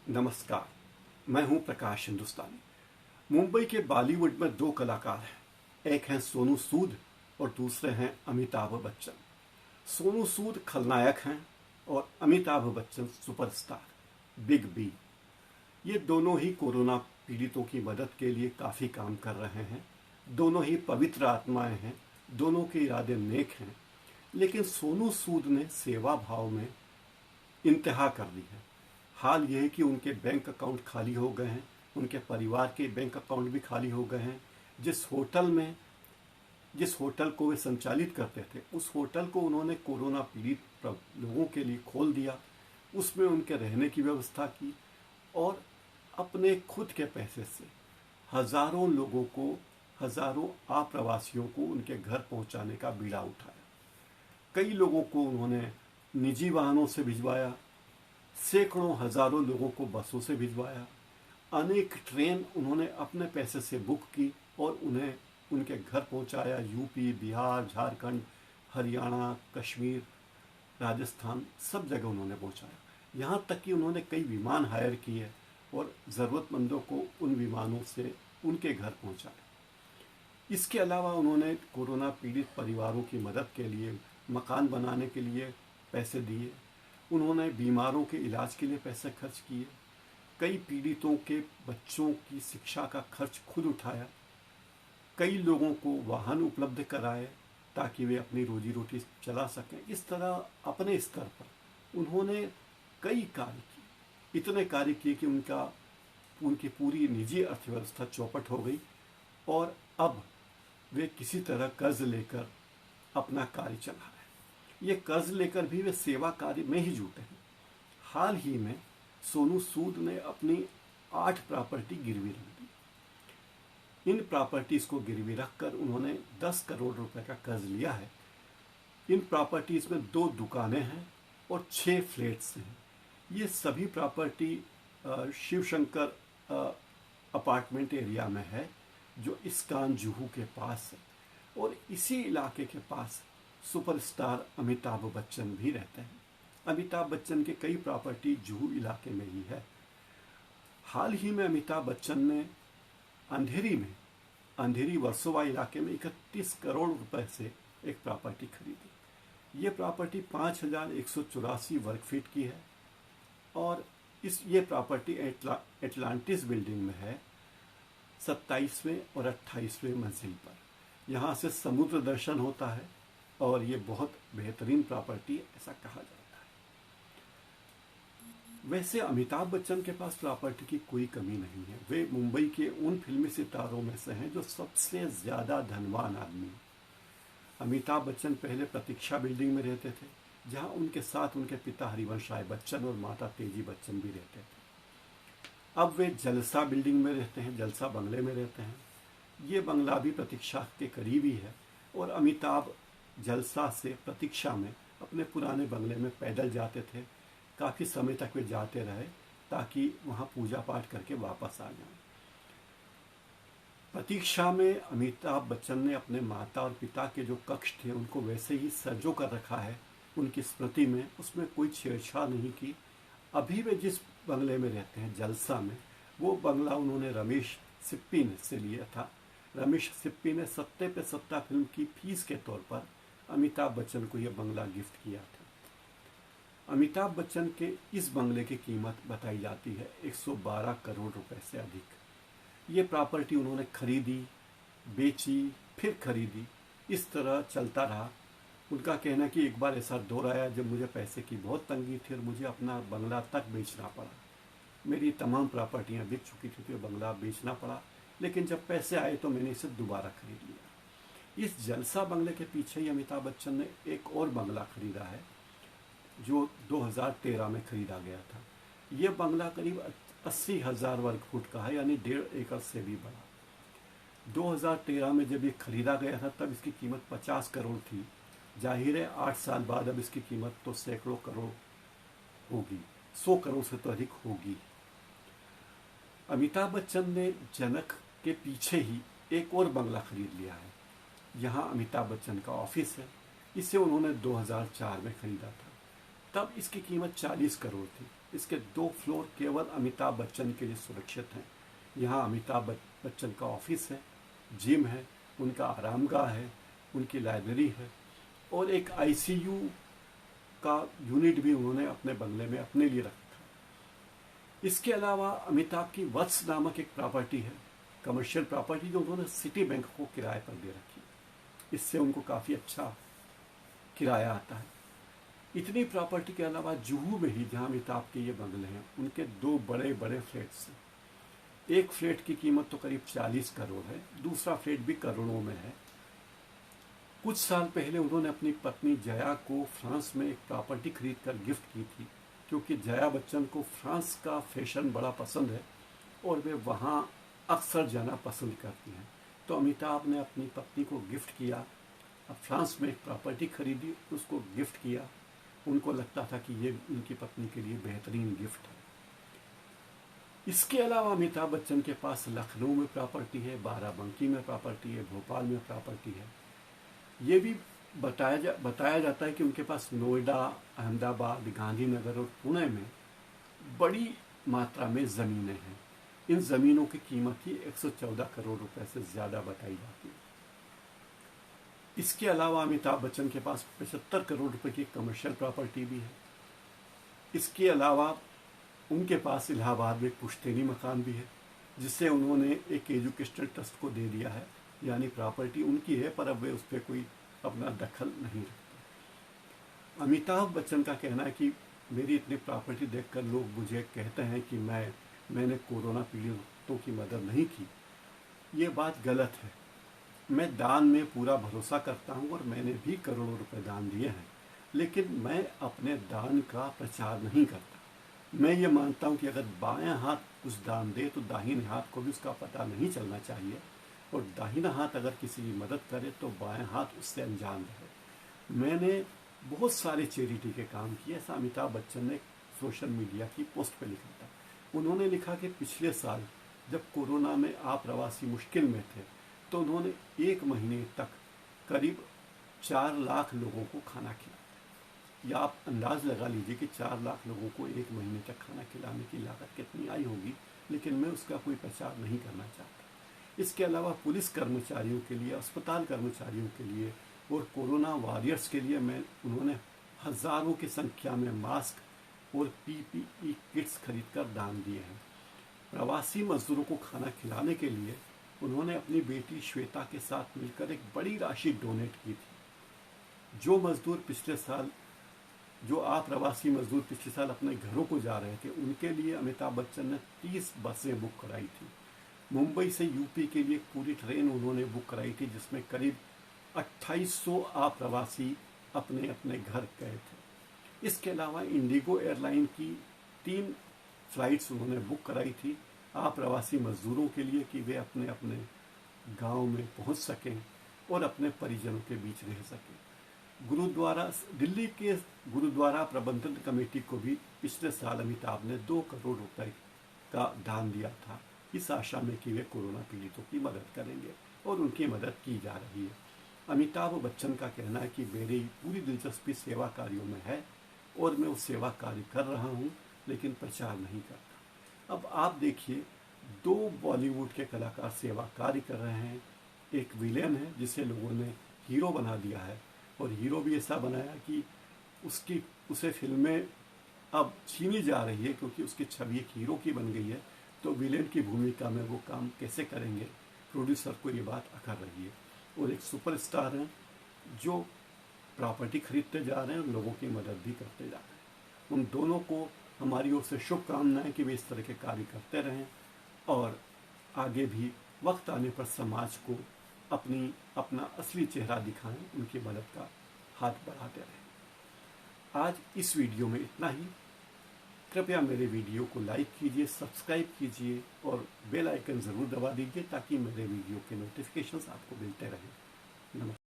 नमस्कार। मैं हूं प्रकाश हिंदुस्तानी। मुंबई के बॉलीवुड में दो कलाकार हैं, एक हैं सोनू सूद और दूसरे हैं अमिताभ बच्चन। सोनू सूद खलनायक हैं और Amitabh Bachchan superstar big B. ये दोनों ही कोरोना पीड़ितों की मदद के लिए काफ़ी काम कर रहे हैं। दोनों ही पवित्र आत्माएं हैं, दोनों के इरादे नेक हैं। लेकिन सोनू सूद ने सेवा भाव में इंतहा कर दी है। हाल यह है कि उनके बैंक अकाउंट खाली हो गए हैं, उनके परिवार के बैंक अकाउंट भी खाली हो गए हैं। जिस होटल को वे संचालित करते थे, उस होटल को उन्होंने कोरोना पीड़ित लोगों के लिए खोल दिया। उसमें उनके रहने की व्यवस्था की और अपने खुद के पैसे से हजारों लोगों को, हजारों आप्रवासियों को उनके घर पहुंचाने का बीड़ा उठाया। कई लोगों को उन्होंने निजी वाहनों से भिजवाया, सैकड़ों हजारों लोगों को बसों से भिजवाया। अनेक ट्रेन उन्होंने अपने पैसे से बुक की और उन्हें उनके घर पहुंचाया। यूपी, बिहार, झारखंड, हरियाणा, कश्मीर, राजस्थान, सब जगह उन्होंने पहुंचाया। यहाँ तक कि उन्होंने कई विमान हायर किए और ज़रूरतमंदों को उन विमानों से उनके घर पहुंचाया। इसके अलावा उन्होंने कोरोना पीड़ित परिवारों की मदद के लिए मकान बनाने के लिए पैसे दिए। उन्होंने बीमारों के इलाज के लिए पैसे खर्च किए। कई पीड़ितों के बच्चों की शिक्षा का खर्च खुद उठाया। कई लोगों को वाहन उपलब्ध कराए ताकि वे अपनी रोजी रोटी चला सकें। इस तरह अपने स्तर पर उन्होंने कई कार्य किए, इतने कार्य किए कि उनकी पूरी निजी अर्थव्यवस्था चौपट हो गई और अब वे किसी तरह कर्ज लेकर अपना कार्य चला रहे हैं। ये कर्ज लेकर भी वे सेवा कार्य में ही जुटे हैं। हाल ही में सोनू सूद ने अपनी 8 प्रॉपर्टी गिरवी रख दी। इन प्रॉपर्टीज को गिरवी रखकर उन्होंने 10 करोड़ रुपए का कर्ज लिया है। इन प्रॉपर्टीज में 2 दुकानें हैं और 6 फ्लैट्स हैं। ये सभी property Shiv Shankar apartment area में है, जो इस्कान जुहू के पास है। और इसी इलाके के पास सुपरस्टार अमिताभ बच्चन भी रहते हैं। अमिताभ बच्चन के कई प्रॉपर्टी जुहू इलाके में ही है। हाल ही में अमिताभ बच्चन ने अंधेरी वर्सोवा इलाके में 31 करोड़ रुपए से एक प्रॉपर्टी खरीदी। ये प्रॉपर्टी 5184 वर्ग फीट की है और ये प्रॉपर्टी एटलांटिस बिल्डिंग में है, 27वें और 28वें मंजिल पर। यहाँ से समुद्र दर्शन होता है और ये बहुत बेहतरीन प्रॉपर्टी ऐसा कहा जाता है। वैसे अमिताभ बच्चन के पास प्रॉपर्टी की कोई कमी नहीं है। वे मुंबई के उन फिल्मी सितारों में से हैं जो सबसे ज़्यादा धनवान आदमी हैं। अमिताभ बच्चन पहले प्रतीक्षा बिल्डिंग में रहते थे, जहां उनके साथ उनके पिता हरिवंश राय बच्चन और माता तेजी बच्चन भी रहते थे। अब वे जलसा बिल्डिंग में रहते हैं, जलसा बंगले में रहते हैं। ये बंगला भी प्रतीक्षा के करीब ही है और अमिताभ जलसा से प्रतीक्षा में अपने पुराने बंगले में पैदल जाते थे। काफ़ी समय तक वे जाते रहे ताकि वहाँ पूजा पाठ करके वापस आ जाएं। प्रतीक्षा में अमिताभ बच्चन ने अपने माता और पिता के जो कक्ष थे उनको वैसे ही सजो कर रखा है उनकी स्मृति में, उसमें कोई छेड़छाड़ नहीं की। अभी वे जिस बंगले में रहते हैं जलसा में, वो बंगला उन्होंने रमेश सिप्पी से लिया था। रमेश सिप्पी ने सत्ते पे सत्ता फिल्म की फीस के तौर पर अमिताभ बच्चन को यह बंगला गिफ्ट किया था। अमिताभ बच्चन के इस बंगले की कीमत बताई जाती है 112 करोड़ रुपए से अधिक। ये प्रॉपर्टी उन्होंने खरीदी, बेची, फिर खरीदी, इस तरह चलता रहा। उनका कहना है कि एक बार ऐसा दौर आया जब मुझे पैसे की बहुत तंगी थी और मुझे अपना बंगला तक बेचना पड़ा। मेरी तमाम प्रॉपर्टियाँ बिक चुकी थी तो बंगला बेचना पड़ा, लेकिन जब पैसे आए तो मैंने इसे दोबारा खरीद लिया। इस जलसा बंगले के पीछे ही अमिताभ बच्चन ने एक और बंगला खरीदा है जो 2013 में खरीदा गया था। यह बंगला करीब 80,000 वर्ग फुट का है, यानी 1.5 एकड़ से भी बड़ा। 2013 में जब ये खरीदा गया था तब इसकी कीमत 50 करोड़ थी। जाहिर है 8 साल बाद अब इसकी कीमत तो सैकड़ों करोड़ होगी, 100 करोड़ से तो अधिक होगी। अमिताभ बच्चन ने जनक के पीछे ही एक और बंगला खरीद लिया है। यहाँ अमिताभ बच्चन का ऑफिस है। इसे उन्होंने 2004 में खरीदा था। तब इसकी कीमत 40 करोड़ थी। इसके 2 फ्लोर केवल अमिताभ बच्चन के लिए सुरक्षित हैं। यहाँ अमिताभ बच्चन का ऑफिस है, जिम है, उनका आरामगाह है, उनकी लाइब्रेरी है और एक आईसीयू का यूनिट भी उन्होंने अपने बंगले में अपने लिए रखा। इसके अलावा अमिताभ की वत्स नामक एक प्रॉपर्टी है, कमर्शियल प्रॉपर्टी, जो उन्होंने सिटी बैंक को किराए पर दे रखी। इससे उनको काफ़ी अच्छा किराया आता है। इतनी प्रॉपर्टी के अलावा जुहू में ही, जहाँ अमिताभ के ये बंगले हैं, उनके 2 बड़े बड़े फ्लैट्स हैं। एक फ्लैट की कीमत तो करीब 40 करोड़ है, दूसरा फ्लैट भी करोड़ों में है। कुछ साल पहले उन्होंने अपनी पत्नी जया को फ्रांस में एक प्रॉपर्टी खरीद कर गिफ्ट की थी, क्योंकि जया बच्चन को फ्रांस का फैशन बड़ा पसंद है और वे वहाँ अक्सर जाना पसंद करती हैं। तो अमिताभ ने अपनी पत्नी को गिफ्ट किया, अब फ्रांस में एक प्रॉपर्टी खरीदी, उसको गिफ्ट किया। उनको लगता था कि ये उनकी पत्नी के लिए बेहतरीन गिफ्ट है। इसके अलावा अमिताभ बच्चन के पास लखनऊ में प्रॉपर्टी है, बाराबंकी में प्रॉपर्टी है, भोपाल में प्रॉपर्टी है। ये भी बताया जाता है कि उनके पास नोएडा, अहमदाबाद, गांधीनगर और पुणे में बड़ी मात्रा में ज़मीनें हैं। इन ज़मीनों की कीमत ही 114 करोड़ रुपए से ज़्यादा बताई जाती है। इसके अलावा अमिताभ बच्चन के पास 75 करोड़ रुपए की कमर्शियल प्रॉपर्टी भी है। इसके अलावा उनके पास इलाहाबाद में एक पुश्तैनी मकान भी है, जिसे उन्होंने एक एजुकेशनल ट्रस्ट को दे दिया है। यानी प्रॉपर्टी उनकी है, पर अब वे उस पर कोई अपना दखल नहीं रखते। अमिताभ बच्चन का कहना है कि मेरी इतनी प्रॉपर्टी देखकर लोग मुझे कहते हैं कि मैंने कोरोना पीड़ितों की मदद नहीं की। ये बात गलत है। मैं दान में पूरा भरोसा करता हूँ और मैंने भी करोड़ों रुपए दान दिए हैं, लेकिन मैं अपने दान का प्रचार नहीं करता। मैं ये मानता हूँ कि अगर बायां हाथ कुछ दान दे तो दाहिने हाथ को भी उसका पता नहीं चलना चाहिए, और दाहिना हाथ अगर किसी की मदद करे तो बायां हाथ उससे अनजान रहे। मैंने बहुत सारे चैरिटी के काम किए, ऐसा अमिताभ बच्चन ने सोशल मीडिया की पोस्ट पे लिखा था। उन्होंने लिखा कि पिछले साल जब कोरोना में प्रवासी मुश्किल में थे, तो उन्होंने 1 महीने तक करीब 4 लाख लोगों को खाना खिलाया। या आप अंदाज लगा लीजिए कि 4 लाख लोगों को 1 महीने तक खाना खिलाने की लागत कितनी आई होगी, लेकिन मैं उसका कोई प्रचार नहीं करना चाहता। इसके अलावा पुलिस कर्मचारियों के लिए, अस्पताल कर्मचारियों के लिए और कोरोना वॉरियर्स के लिए उन्होंने हज़ारों की संख्या में मास्क और पीपीई किट्स खरीदकर दान दिए हैं। प्रवासी मजदूरों को खाना खिलाने के लिए उन्होंने अपनी बेटी श्वेता के साथ मिलकर एक बड़ी राशि डोनेट की थी। जो प्रवासी मजदूर पिछले साल अपने घरों को जा रहे थे, उनके लिए अमिताभ बच्चन ने 30 बसें बुक कराई थी। मुंबई से यूपी के लिए पूरी ट्रेन उन्होंने बुक कराई थी, जिसमें करीब 2800 प्रवासी अपने अपने घर गए थे। इसके अलावा इंडिगो एयरलाइन की 3 फ्लाइट्स उन्होंने बुक कराई थी प्रवासी मजदूरों के लिए, कि वे अपने अपने गांव में पहुंच सकें और अपने परिजनों के बीच रह सकें। दिल्ली के गुरुद्वारा प्रबंधन कमेटी को भी पिछले साल अमिताभ ने 2 करोड़ रुपए का दान दिया था, इस आशा में कि वे कोरोना पीड़ितों की मदद करेंगे, और उनकी मदद की जा रही है। अमिताभ बच्चन का कहना है कि मेरी पूरी दिलचस्पी सेवा कार्यों में है और मैं उस सेवा कार्य कर रहा हूँ, लेकिन प्रचार नहीं करता। अब आप देखिए, 2 बॉलीवुड के कलाकार सेवा कार्य कर रहे हैं। एक विलेन है जिसे लोगों ने हीरो बना दिया है, और हीरो भी ऐसा बनाया कि उसे फिल्में अब छीनी जा रही है, क्योंकि उसकी छवि एक हीरो की बन गई है। तो विलेन की भूमिका में वो काम कैसे करेंगे, प्रोड्यूसर को ये बात अखर रही है। और एक सुपरस्टार हैं जो प्रॉपर्टी खरीदते जा रहे हैं और लोगों की मदद भी करते जा रहे हैं। उन दोनों को हमारी ओर से शुभकामनाएं कि वे इस तरह के कार्य करते रहें और आगे भी वक्त आने पर समाज को अपना असली चेहरा दिखाएं, उनकी मदद का हाथ बढ़ाते रहें। आज इस वीडियो में इतना ही। कृपया मेरे वीडियो को लाइक कीजिए, सब्सक्राइब कीजिए और बेल आइकन ज़रूर दबा दीजिए, ताकि मेरे वीडियो के नोटिफिकेशंस आपको मिलते रहें। नमस्कार।